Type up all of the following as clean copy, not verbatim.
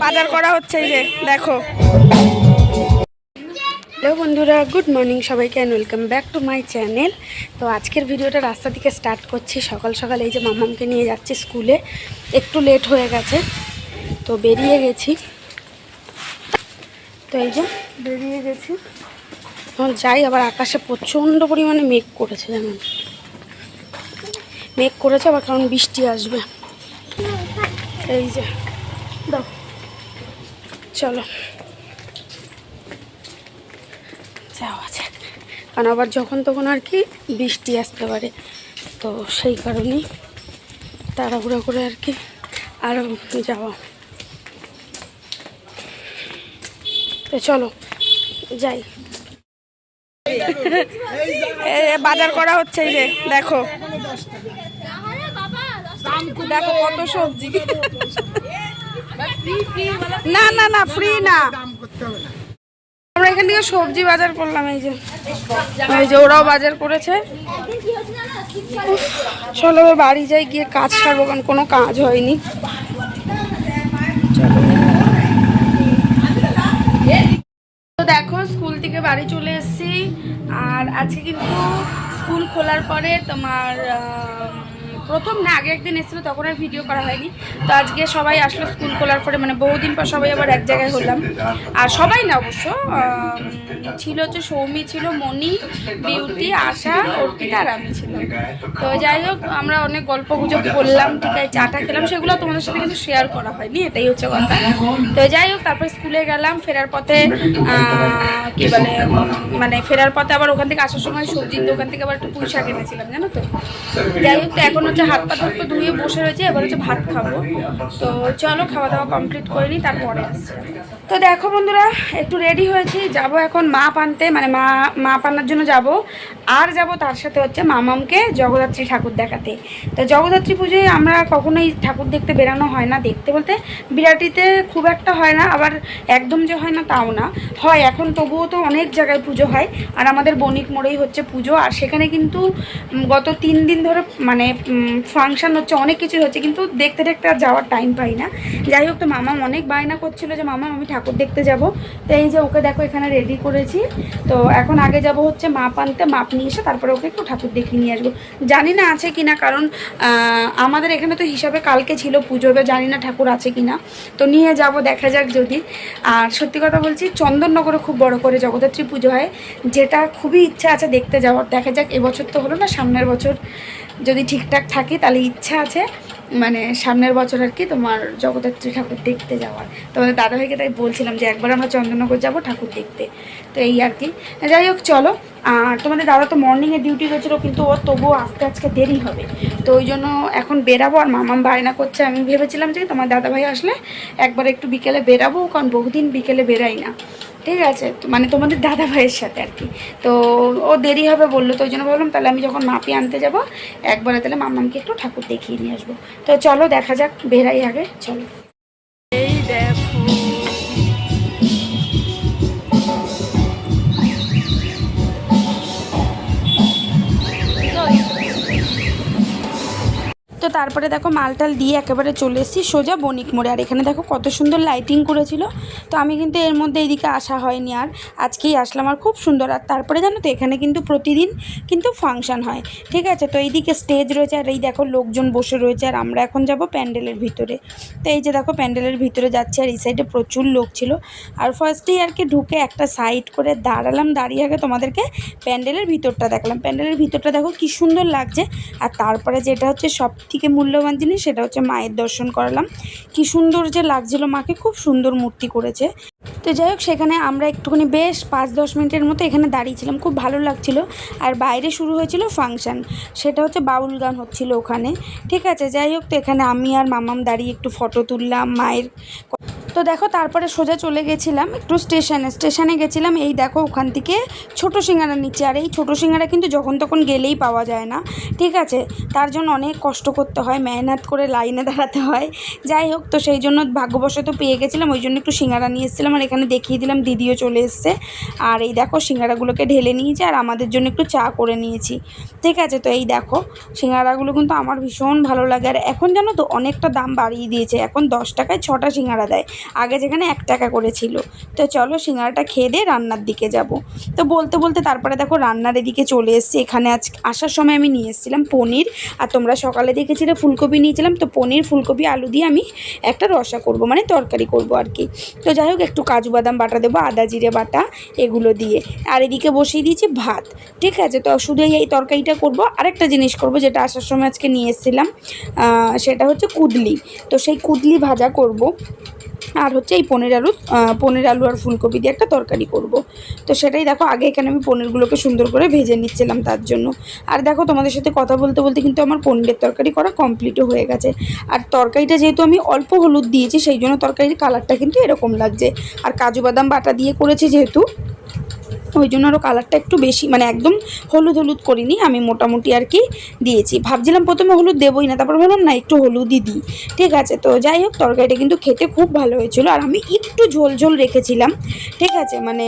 বাজার করা হচ্ছে, এই যে দেখো। হ্যালো বন্ধুরা, গুড মর্নিং সবাইকে and welcome back to my channel. তো আজকের ভিডিওটা রাস্তা থেকে স্টার্ট করছি। সকাল সকাল এই যে মামামকে নিয়ে যাচ্ছি স্কুলে, একটু লেট হয়ে গেছে তো বেরিয়ে গেছি। তো এই যে বেরিয়ে গেছি, এখন যাই। আবার আকাশে প্রচণ্ড পরিমাণে মেঘ করেছে, জানেন, মেঘ করেছে আবার, কারণ বৃষ্টি আসবে। এই যে দাও, চলো যাওয়া যাক, কারণ আবার যখন তখন আর কি বৃষ্টি আসতে পারে, তো সেই কারণেই তাড়াহুড়া করে আর কি আরও যাওয়া। তো চলো যাই। বাজার করা হচ্ছে, এই যে দেখো, দেখো কত সবজি। না না না, ফ্রি না, আমরা এখান থেকে সবজি বাজার করলাম। এই যে ওরাও বাজার করেছে। চলো বাড়ি যাই, গিয়ে কাজ সারবো, কারণ কোনো কাজ হয়নি। তো দেখো, স্কুল থেকে বাড়ি চলে এসেছি। আর আজকে কিন্তু স্কুল খোলার পরে তোমার প্রথম না, আগে একদিন এসেছিলো, তখন আর ভিডিও করা হয়নি। তো আজকে সবাই আসলো স্কুল খোলার পরে, মানে বহুদিন পর সবাই আবার এক জায়গায় হলাম। আর সবাই না, অবশ্য ছিল হচ্ছে সৌমি ছিল, মনি, বিউটি, আশা, অর্পিতা আর আমি ছিলাম। তো যাই হোক, আমরা অনেক গল্প গুজব করলাম, ঠিক আছে, চাটা খেলাম, সেগুলো তোমাদের সাথে কিছু শেয়ার করা হয়নি, এটাই হচ্ছে কথা। তো যাই হোক, তারপর স্কুলে গেলাম। ফেরার পথে কি বলে, মানে ফেরার পথে আবার ওখান থেকে আসার সময় সবজির দোকান থেকে আবার একটু পুঁই শাক এনেছিলাম, জানো তো। যাই হোক, তো এখন হচ্ছে হাত পা ধুয়ে ধুয়ে বসে রয়েছে, এবার হচ্ছে ভাত খাবো। তো চলো খাওয়া দাওয়া কমপ্লিট করে নিই, তারপরে আসছে। তো দেখো বন্ধুরা, একটু রেডি হয়েছি, যাব এখন মাপ আনতে, মানে মাপ আনার জন্য যাব। আর যাব তার সাথে হচ্ছে মামামকে জগদ্ধাত্রী ঠাকুর দেখাতে। তো জগদ্ধাত্রী পুজোয় আমরা কখনোই ঠাকুর দেখতে বেরানো হয় না, দেখতে বলতে বিরাটিতে খুব একটা হয় না, আবার একদম যে হয় না তাও না, হয় এখন, তবুও তো অনেক জায়গায় পুজো হয়। আর আমাদের বণিক মোড়েই হচ্ছে পুজো, আর সেখানে কিন্তু গত 3 দিন ধরে মানে ফাংশন হচ্ছে, অনেক কিছুই হচ্ছে, কিন্তু দেখতে দেখতে আর যাওয়ার টাইম পাই না। যাই হোক, তো মামাম অনেক বায়না করছিল যে মামা আমি ঠাকুর দেখতে যাব। তো এই যে ওকে দেখো এখানে রেডি করেছি। তো এখন আগে যাব হচ্ছে মাপ আনতে, মাপ নিয়ে এসে তারপরে ওকে একটু ঠাকুর দেখিয়ে নিয়ে আসবো। জানি না আছে কিনা, কারণ আমাদের এখানে তো হিসাবে কালকে ছিল পুজো, এবার জানি না ঠাকুর আছে কিনা, তো নিয়ে যাব, দেখা যাক যদি। আর সত্যি কথা বলছি, চন্দননগরে খুব বড় করে জগদ্ধাত্রী পুজো হয়, যেটা খুবই ইচ্ছা আছে দেখতে যাওয়ার। দেখা যাক, এবছর তো হলো না, সামনের বছর যদি ঠিকঠাক থাকে তাহলে ইচ্ছা আছে, মানে সামনের বছর আর কি তোমার জগদ্ধাত্রী ঠাকুর দেখতে যাওয়ার। তোমাদের দাদাভাইকে তাই বলছিলাম যে একবার আমরা চন্দননগর যাব ঠাকুর দেখতে। তো এই আর কি, যাই হোক চলো। আর তোমাদের দাদা তো মর্নিংয়ে ডিউটি গেছিলো, কিন্তু ওর তবুও আসতে আজকে দেরি হবে, তো ওই জন্য এখন বেরাবো। আর মামাম বায়না করছে, আমি ভেবেছিলাম যে তোমার দাদাভাই আসলে একবার একটু বিকেলে বেরাবো, কারণ বহুদিন বিকেলে বেরাই না, ঠিক আছে, মানে তোমাদের দাদা ভাইয়ের সাথে আর কি। তো ও দেরি হবে বললো, তো ওই জন্য বললাম তাহলে আমি যখন মাপি আনতে যাব একবারে তাহলে মামামকে একটু ঠাকুর দেখিয়ে নিয়ে আসবো। তো চলো দেখা যাক, বেরাই আগে, চলো। এই দেখো, তো তারপরে দেখো মালটাল দিয়ে একেবারে চলে এসেছি সোজা বণিক মোড়ে। আর এখানে দেখো কত সুন্দর লাইটিং করেছিল, তো আমি কিন্তু এর মধ্যে এইদিকে আসা হয়নি, আর আজকেই আসলাম। আর খুব সুন্দর। আর তারপরে জানো তো, এখানে কিন্তু প্রতিদিন কিন্তু ফাংশান হয়, ঠিক আছে। তো এইদিকে স্টেজ রয়েছে, আর এই দেখো লোকজন বসে রয়েছে, আর আমরা এখন যাব প্যান্ডেলের ভিতরে। তো এই যে দেখো প্যান্ডেলের ভিতরে যাচ্ছে, আর এই সাইডে প্রচুর লোক ছিল। আর ফার্স্টেই আর কি ঢুকে একটা সাইড করে দাঁড়ালাম, দাঁড়িয়ে আগে তোমাদেরকে প্যান্ডেলের ভিতরটা দেখালাম। প্যান্ডেলের ভিতরটা দেখো কি সুন্দর লাগছে। আর তারপরে যেটা হচ্ছে সব থেকে মূল্যবান জিনিস, সেটা হচ্ছে মায়ের দর্শন করালাম। কি সুন্দর যে লাগছিল মাকে, খুব সুন্দর মূর্তি করেছে। তো যাই হোক, সেখানে আমরা একটুখানি বেশ 5-10 মিনিটের মতো এখানে দাঁড়িয়েছিলাম, খুব ভালো লাগছিল। আর বাইরে শুরু হয়েছিল ফাংশান, সেটা হচ্ছে বাউল গান হচ্ছিল ওখানে, ঠিক আছে। যাই হোক, তো এখানে আমি আর মামাম দাঁড়িয়ে একটু ফটো তুললাম মায়ের। তো দেখো তারপরে সোজা চলে গেছিলাম একটু স্টেশনে গেছিলাম। এই দেখো ওখান থেকে ছোটো সিঙ্গারা নিচ্ছে, আর এই ছোটো সিঙ্গারা কিন্তু যখন তখন গেলেই পাওয়া যায় না, ঠিক আছে, তার জন্য অনেক কষ্ট করতে হয়, মেহনত করে লাইনে দাঁড়াতে হয়। যাই হোক, তো সেই জন্য ভাগ্যবশত পেয়ে গেছিলাম, ওই জন্য একটু সিঙ্গারা নিয়ে এসেছিলাম। আর এখানে দেখিয়ে দিলাম দিদিও চলে এসছে। আর এই দেখো সিঙ্গারাগুলোকে ঢেলে নিয়েছি আর আমাদের জন্য একটু চা করে নিয়েছি, ঠিক আছে। তো এই দেখো সিঙ্গারাগুলো কিন্তু আমার ভীষণ ভালো লাগে। আর এখন জানো তো অনেকটা দাম বাড়িয়ে দিয়েছে, এখন 10 টাকায় 6টা সিঙ্গারা দেয়, আগে যেখানে 1 টাকা করে ছিল। তো চলো সিঙ্গারাটা খেয়ে দিয়ে রান্নার দিকে যাব। তো বলতে বলতে তারপরে দেখো রান্নার এদিকে চলে এসেছি। এখানে আজ আসার সময় আমি নিয়ে এসেছিলাম পনির, আর তোমরা সকালে দেখেছিলে ফুলকপি নিয়েছিলাম। তো পনির ফুলকপি আলু দিয়ে আমি একটা রসা করব, মানে তরকারি করব আর কি। তো যাই হোক একটু কাজু বাদাম বাটা দেবো, আদা জিরে বাটা এগুলো দিয়ে। আর এদিকে বসিয়ে দিয়েছি ভাত, ঠিক আছে। তো শুধু এই তরকারিটা করব। আরেকটা জিনিস করব যেটা আসার সময় আজকে নিয়ে এসেছিলাম, সেটা হচ্ছে কুদলি। তো সেই কুদলি ভাজা করব, আর হচ্ছে এই পনির আলু আর ফুলকপি দিয়ে একটা তরকারি করব। তো সেটাই দেখো আগে এখানে আমি পনিরগুলোকে সুন্দর করে ভেজে নিচ্ছিলাম তার জন্য। আর দেখো তোমাদের সাথে কথা বলতে বলতে কিন্তু আমার পনিরের তরকারি করা কমপ্লিটও হয়ে গেছে। আর তরকারিটা যেহেতু আমি অল্প হলুদ দিয়েছি, সেই জন্য তরকারির কালারটা কিন্তু এরকম লাগছে। আর কাজু বাদাম বাটা দিয়ে করেছি যেহেতু, ওই জন্য আরও কালারটা একটু বেশি, মানে একদম হলুদ করিনি আমি, মোটামুটি আর কি দিয়েছি। ভাবছিলাম প্রথমে হলুদ দেবই না, তারপর ভাবলাম না একটু হলুদই দিই, ঠিক আছে। তো যাই হোক তরকারিটা কিন্তু খেতে খুব ভালো হয়েছিল। আর আমি একটু ঝোল রেখেছিলাম, ঠিক আছে, মানে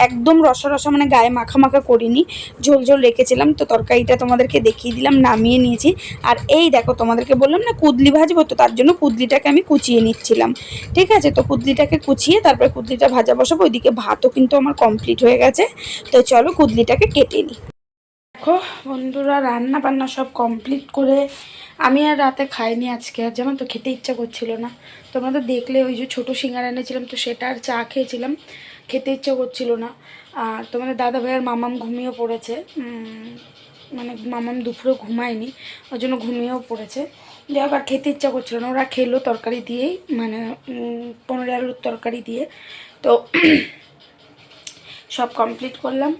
একদম রসা মানে গায়ে মাখা করিনি, ঝোল রেখেছিলাম। তো তরকারিটা তোমাদেরকে দেখিয়ে দিলাম, নামিয়ে নিয়েছি। আর এই দেখো তোমাদেরকে বললাম না কুদলি ভাজবো, তো তার জন্য কুদলিটাকে আমি কুচিয়ে নিচ্ছিলাম, ঠিক আছে। তো কুদলিটাকে কুচিয়ে তারপরে কুদলিটা ভাজা বসাবো। ওইদিকে ভাতও কিন্তু আমার কমপ্লিট হয়ে গেছে। তো চলো কুদলিটাকে কেটে নিই। দেখো বন্ধুরা রান্না বান্না সব কমপ্লিট করে আমি আর রাতে খাইনি আজকে, আর জানো তো খেতে ইচ্ছা করছিল না। তোমরা তো দেখলে ওই যে ছোটো সিঙ্গারা এনেছিলাম, তো সেটা আর চা খেয়েছিলাম, খেতে ইচ্ছা করছিল না। আর তোমাদের দাদা ভাইয়ের মামাম ঘুমিয়েও পড়েছে, মানে মামাম দুপুরে ঘুমায়নি, ওই জন্য ঘুমিয়েও পড়েছে। যাই হোক আর খেতে ইচ্ছা করছিল না, ওরা খেলো তরকারি দিয়েই, মানে পনির আলুর তরকারি দিয়ে। তো সব কমপ্লিট করলাম,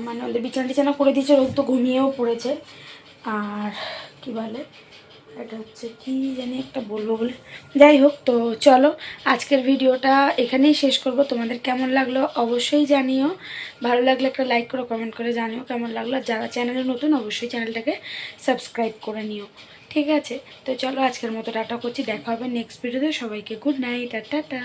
মানে ওদের বিছানা করে দিয়েছে, ওরা তো ঘুমিয়েও পড়েছে। আর কি বলে এটা হচ্ছে কি জানি একটা বলবো বলে, যাই হোক। তো চলো আজকের ভিডিওটা এখানেই শেষ করব। তোমাদের কেমন লাগলো অবশ্যই জানিও, ভালো লাগলে একটা লাইক করো, কমেন্ট করে জানিও কেমন লাগলো। আর যারা চ্যানেলে নতুন অবশ্যই চ্যানেলটাকে সাবস্ক্রাইব করে নিও, ঠিক আছে। তো চলো আজকের মতো টাটা করছি, দেখা হবে নেক্সট ভিডিওতে। সবাইকে গুড নাইট আর টাটা।